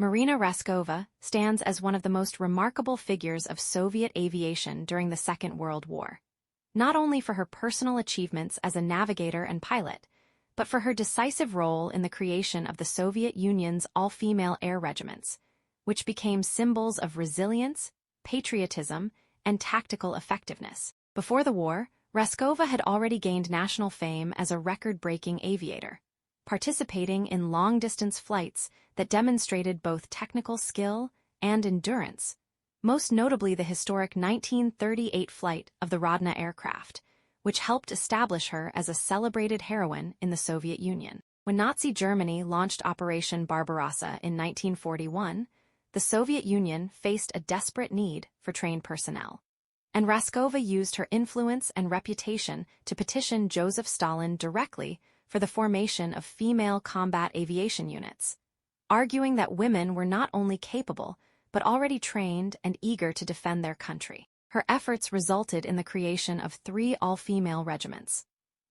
Marina Raskova stands as one of the most remarkable figures of Soviet aviation during the Second World War, not only for her personal achievements as a navigator and pilot, but for her decisive role in the creation of the Soviet Union's all-female air regiments, which became symbols of resilience, patriotism, and tactical effectiveness. Before the war, Raskova had already gained national fame as a record-breaking aviator, participating in long-distance flights that demonstrated both technical skill and endurance, most notably the historic 1938 flight of the Rodna aircraft, which helped establish her as a celebrated heroine in the Soviet Union. When Nazi Germany launched Operation Barbarossa in 1941, the Soviet Union faced a desperate need for trained personnel. And Raskova used her influence and reputation to petition Joseph Stalin directly for the formation of female combat aviation units, arguing that women were not only capable, but already trained and eager to defend their country. Her efforts resulted in the creation of 3 all-female regiments: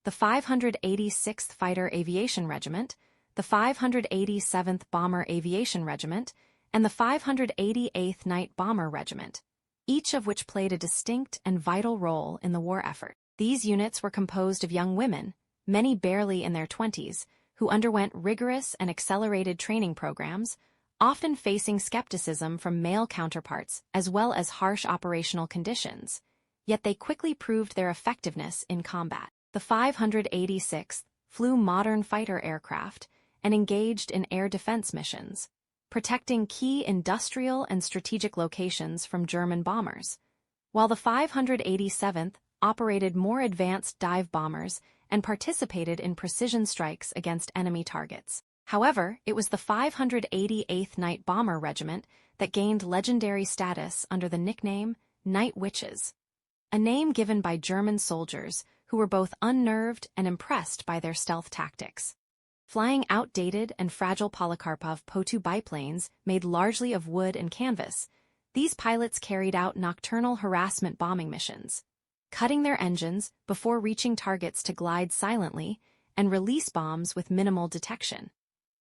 the 586th Fighter Aviation Regiment, the 587th Bomber Aviation Regiment, and the 588th Night Bomber Regiment, each of which played a distinct and vital role in the war effort. These units were composed of young women, many barely in their 20s, who underwent rigorous and accelerated training programs, often facing skepticism from male counterparts as well as harsh operational conditions, yet they quickly proved their effectiveness in combat. The 586th flew modern fighter aircraft and engaged in air defense missions, protecting key industrial and strategic locations from German bombers, while the 587th operated more advanced dive bombers and participated in precision strikes against enemy targets. However, it was the 588th Night Bomber Regiment that gained legendary status under the nickname Night Witches, a name given by German soldiers who were both unnerved and impressed by their stealth tactics. Flying outdated and fragile Polikarpov Po-2 biplanes made largely of wood and canvas, these pilots carried out nocturnal harassment bombing missions, cutting their engines before reaching targets to glide silently and release bombs with minimal detection,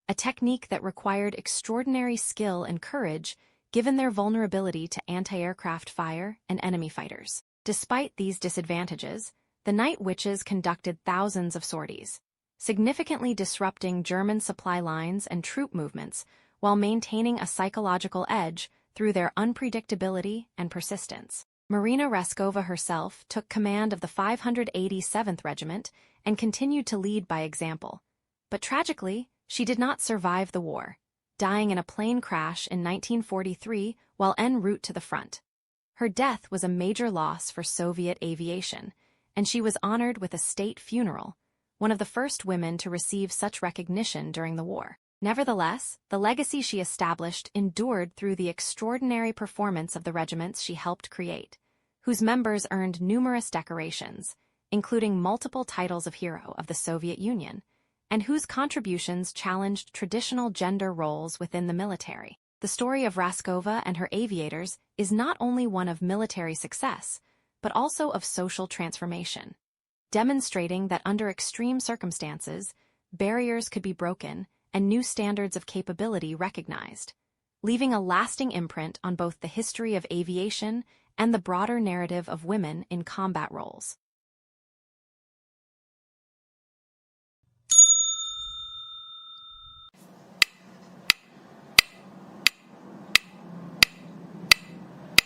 a technique that required extraordinary skill and courage given their vulnerability to anti-aircraft fire and enemy fighters. Despite these disadvantages, the Night Witches conducted thousands of sorties, significantly disrupting German supply lines and troop movements while maintaining a psychological edge through their unpredictability and persistence. Marina Raskova herself took command of the 587th Regiment and continued to lead by example. But tragically, she did not survive the war, dying in a plane crash in 1943 while en route to the front. Her death was a major loss for Soviet aviation, and she was honored with a state funeral, one of the first women to receive such recognition during the war. Nevertheless, the legacy she established endured through the extraordinary performance of the regiments she helped create, whose members earned numerous decorations, including multiple titles of Hero of the Soviet Union, and whose contributions challenged traditional gender roles within the military. The story of Raskova and her aviators is not only one of military success, but also of social transformation, demonstrating that under extreme circumstances, barriers could be broken and new standards of capability recognized, leaving a lasting imprint on both the history of aviation and the broader narrative of women in combat roles.